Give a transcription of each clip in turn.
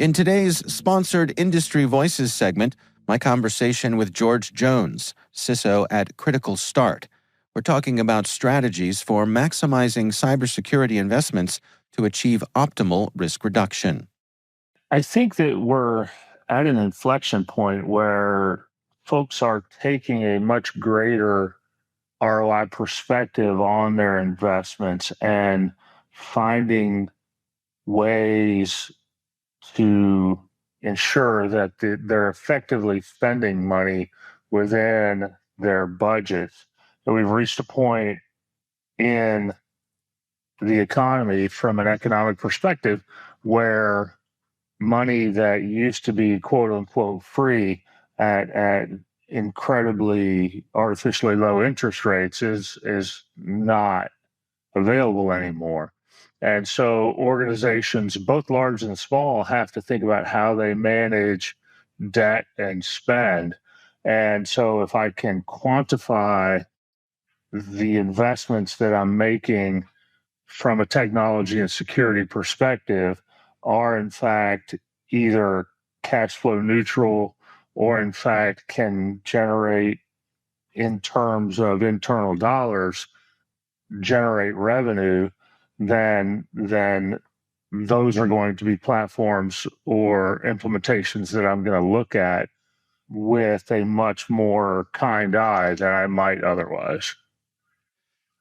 In today's sponsored Industry Voices segment, my conversation with George Jones, CISO at Critical Start. We're talking about strategies for maximizing cybersecurity investments to achieve optimal risk reduction. I think that we're at an inflection point where folks are taking a much greater ROI perspective on their investments and finding ways to ensure that they're effectively spending money within their budgets. So we've reached a point in the economy from an economic perspective where money that used to be quote unquote free at incredibly artificially low interest rates is not available anymore. And so organizations, both large and small, have to think about how they manage debt and spend. And so if I can quantify the investments that I'm making from a technology and security perspective are in fact either cash flow neutral or in fact can generate, in terms of internal dollars, generate revenue, then those are going to be platforms or implementations that I'm going to look at with a much more kind eye than I might otherwise.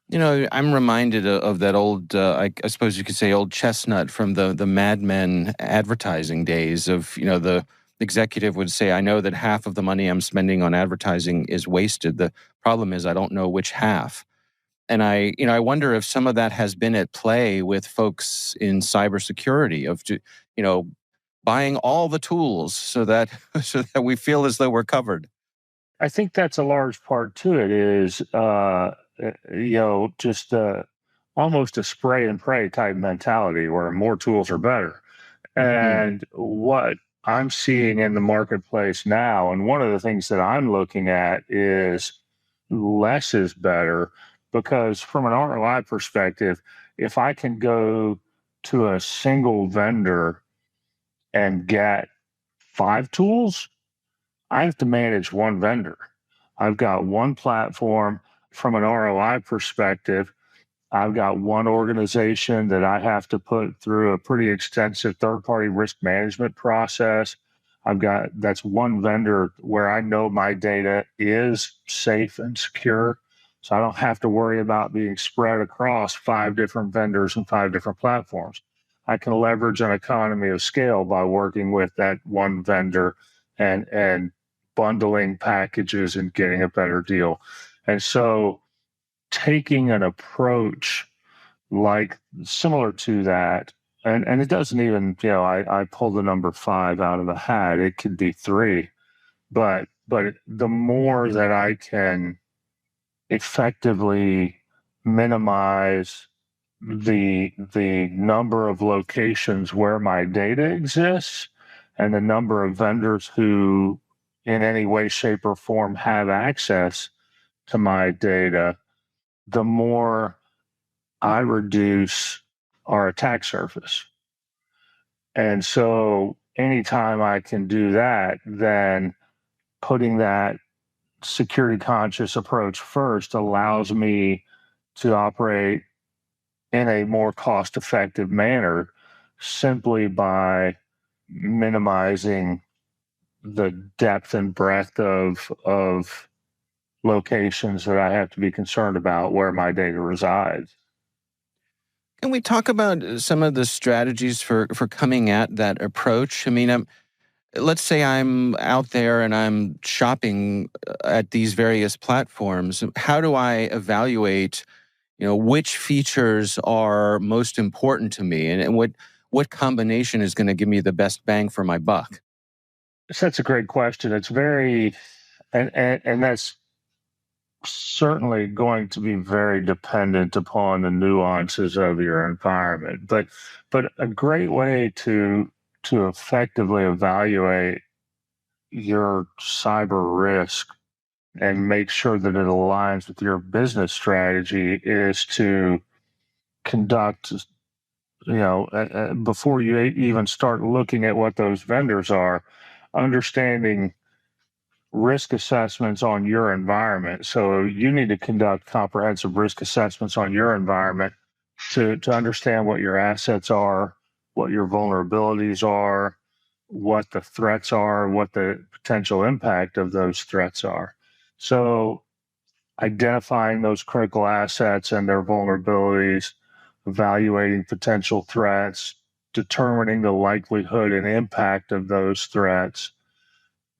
You know, I'm reminded of that old, I suppose you could say, old chestnut from the Mad Men advertising days of, the executive would say, I know that half of the money I'm spending on advertising is wasted. The problem is I don't know which half. And I wonder if some of that has been at play with folks in cybersecurity of, buying all the tools so that we feel as though we're covered. I think that's a large part to it is, just almost a spray and pray type mentality where more tools are better. And what I'm seeing in the marketplace now, and one of the things that I'm looking at is less is better, because from an ROI perspective, if I can go to a single vendor and get 5 tools, I have to manage one vendor. I've got one platform. From an ROI perspective, I've got one organization that I have to put through a pretty extensive third-party risk management process. That's one vendor where I know my data is safe and secure. So I don't have to worry about being spread across 5 different vendors and 5 different platforms. I can leverage an economy of scale by working with that one vendor and bundling packages and getting a better deal. And so taking an approach like similar to that, and it doesn't even, I pull the number 5 out of a hat. It could be 3, but the more that I can effectively minimize the number of locations where my data exists and the number of vendors who in any way, shape, or form have access to my data, the more I reduce our attack surface. And so anytime I can do that, then putting that security conscious approach first allows me to operate in a more cost effective manner simply by minimizing the depth and breadth of locations that I have to be concerned about where my data resides. Can we talk about some of the strategies for coming at that approach? I mean, let's say I'm out there and I'm shopping at these various platforms. How do I evaluate, which features are most important to me, and what combination is going to give me the best bang for my buck? So that's a great question. It's very, and that's certainly going to be very dependent upon the nuances of your environment. But a great way to effectively evaluate your cyber risk and make sure that it aligns with your business strategy is to conduct before you even start looking at what those vendors are, understanding risk assessments on your environment. So you need to conduct comprehensive risk assessments on your environment to understand what your assets are, what your vulnerabilities are, what the threats are, what the potential impact of those threats are. So identifying those critical assets and their vulnerabilities, evaluating potential threats, determining the likelihood and impact of those threats,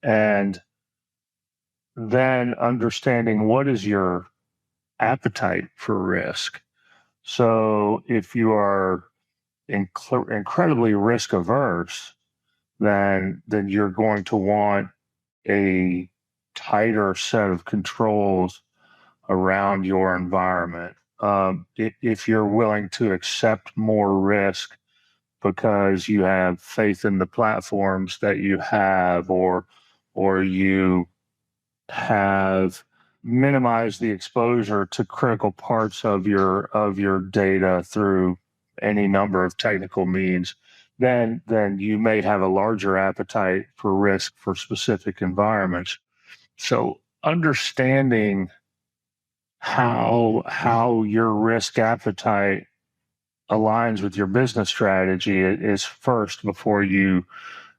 and then understanding what is your appetite for risk. So if you are incredibly risk averse, then you're going to want a tighter set of controls around your environment. If you're willing to accept more risk because you have faith in the platforms that you have, or you have minimized the exposure to critical parts of your data through any number of technical means, then you may have a larger appetite for risk for specific environments. So understanding how your risk appetite aligns with your business strategy is first before you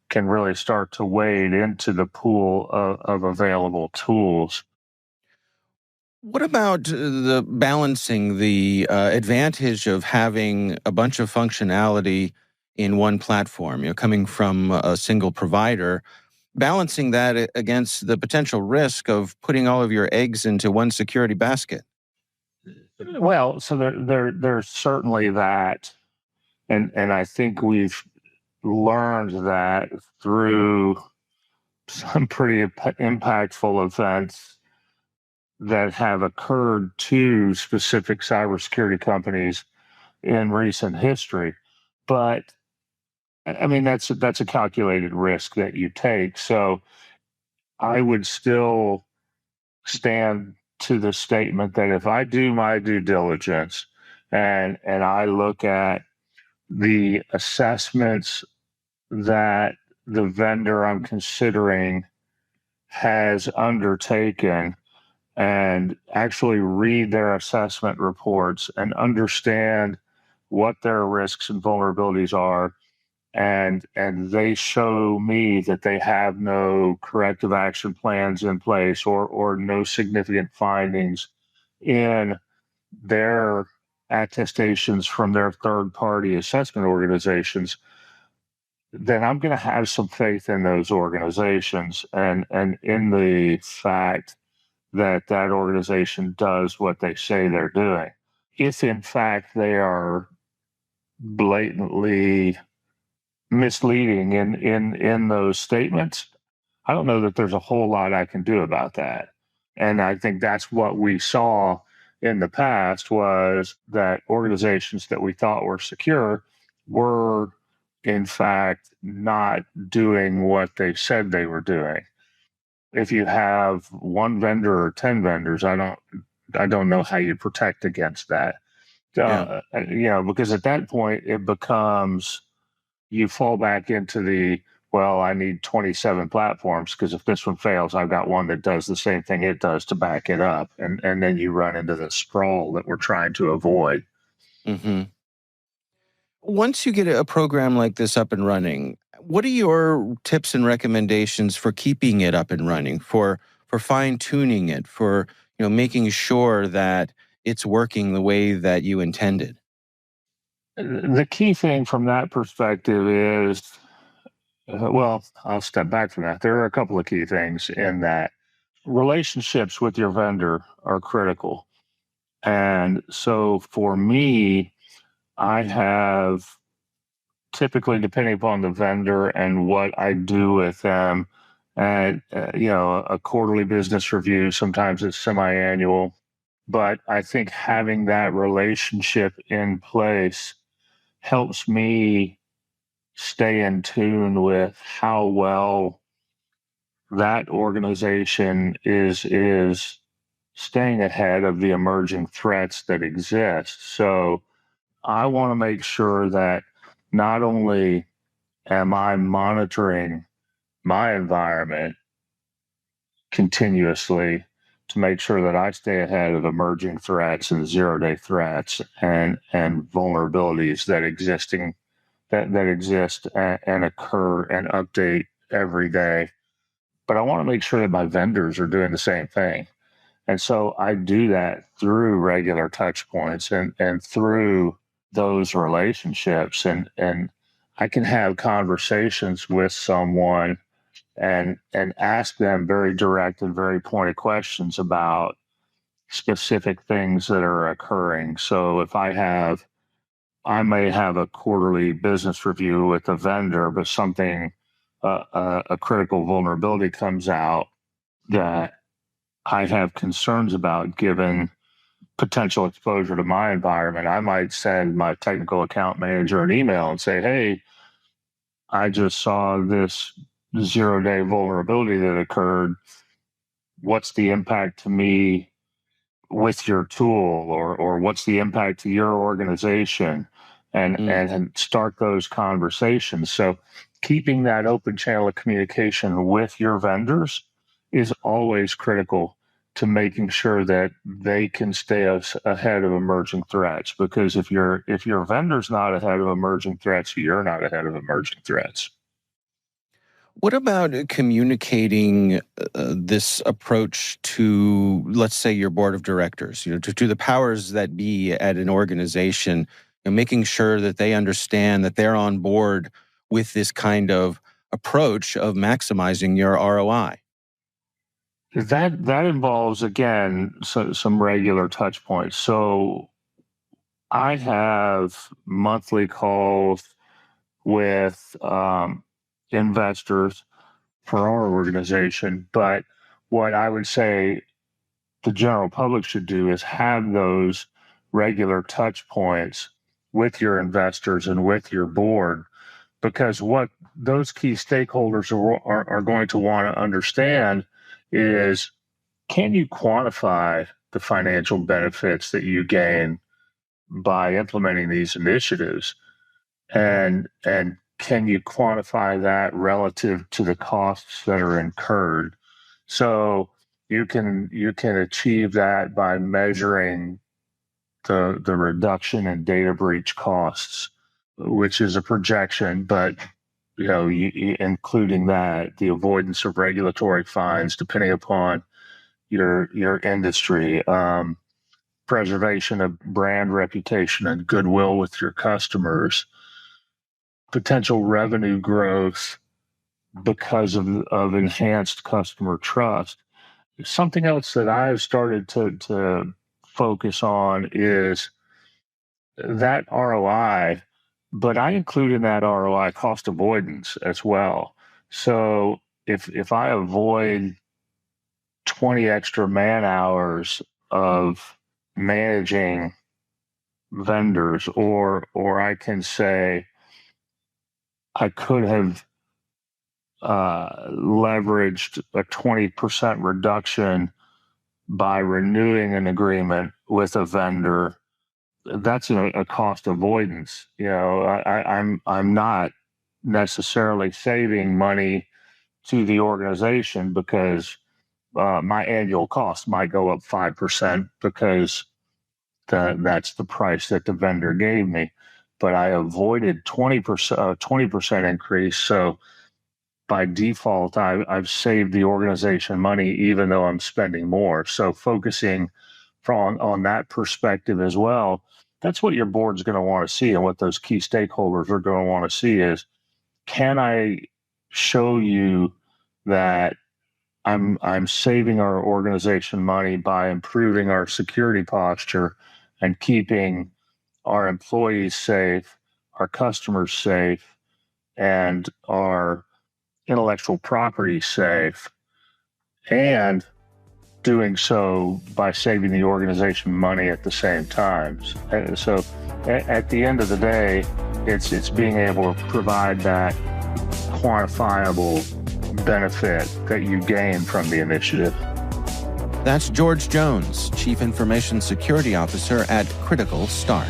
can really start to wade into the pool of available tools. What about the balancing the advantage of having a bunch of functionality in one platform, coming from a single provider, balancing that against the potential risk of putting all of your eggs into one security basket? Well, so there's certainly that, and I think we've learned that through some pretty impactful events that have occurred to specific cybersecurity companies in recent history. But I mean, that's a calculated risk that you take. So I would still stand to the statement that if I do my due diligence and I look at the assessments that the vendor I'm considering has undertaken and actually read their assessment reports and understand what their risks and vulnerabilities are, and they show me that they have no corrective action plans in place, or no significant findings in their attestations from their third party assessment organizations, then I'm going to have some faith in those organizations and in the fact that that organization does what they say they're doing. If in fact they are blatantly misleading in those statements, I don't know that there's a whole lot I can do about that. And I think that's what we saw in the past, was that organizations that we thought were secure were in fact not doing what they said they were doing. If you have one vendor or 10 vendors, I don't know how you protect against that. Yeah. Because at that point it becomes, you fall back into the, well, I need 27 platforms because if this one fails, I've got one that does the same thing it does to back it up. And then you run into the sprawl that we're trying to avoid. Mm-hmm. Once you get a program like this up and running, what are your tips and recommendations for keeping it up and running, for fine tuning it, for making sure that it's working the way that you intended? The key thing from that perspective is, well, I'll step back from that. There are a couple of key things in that. Relationships with your vendor are critical. And so for me, I have typically, depending upon the vendor and what I do with them, and a quarterly business review, sometimes it's semi-annual. But I think having that relationship in place helps me stay in tune with how well that organization is staying ahead of the emerging threats that exist. So I want to make sure that not only am I monitoring my environment continuously to make sure that I stay ahead of emerging threats and zero-day threats and vulnerabilities that exist and occur and update every day, but I want to make sure that my vendors are doing the same thing. And so I do that through regular touch points and through those relationships. And I can have conversations with someone and ask them very direct and very pointed questions about specific things that are occurring. So if I may have a quarterly business review with a vendor, but a critical vulnerability comes out that I have concerns about given potential exposure to my environment. I might send my technical account manager an email and say, hey, I just saw this zero-day vulnerability that occurred. What's the impact to me with your tool, or what's the impact to your organization, and start those conversations. So keeping that open channel of communication with your vendors is always critical to making sure that they can stay ahead of emerging threats. Because if your vendor's not ahead of emerging threats, you're not ahead of emerging threats. What about communicating this approach to, let's say, your board of directors, to the powers that be at an organization, and making sure that they understand that they're on board with this kind of approach of maximizing your ROI? That involves, again, some regular touch points. So I have monthly calls with investors for our organization. But what I would say the general public should do is have those regular touch points with your investors and with your board, because what those key stakeholders are going to want to understand is, can you quantify the financial benefits that you gain by implementing these initiatives? And can you quantify that relative to the costs that are incurred? So you can achieve that by measuring the reduction in data breach costs, which is a projection, but including that, the avoidance of regulatory fines, depending upon your industry, preservation of brand reputation and goodwill with your customers, potential revenue growth because of enhanced customer trust. Something else that I've started to focus on is that ROI, but I include in that ROI cost avoidance as well. So if I avoid 20 extra man hours of managing vendors, or I can say I could have leveraged a 20% reduction by renewing an agreement with a vendor, that's a cost avoidance. I'm not necessarily saving money to the organization because my annual cost might go up 5% because that's the price that the vendor gave me, but I avoided 20% increase. So by default, I've saved the organization money, even though I'm spending more. So focusing on that perspective as well, that's what your board's going to want to see, and what those key stakeholders are going to want to see is, can I show you that I'm saving our organization money by improving our security posture and keeping our employees safe, our customers safe, and our intellectual property safe, and doing so by saving the organization money at the same time. So at the end of the day, it's being able to provide that quantifiable benefit that you gain from the initiative. That's George Jones, Chief Information Security Officer at Critical Start.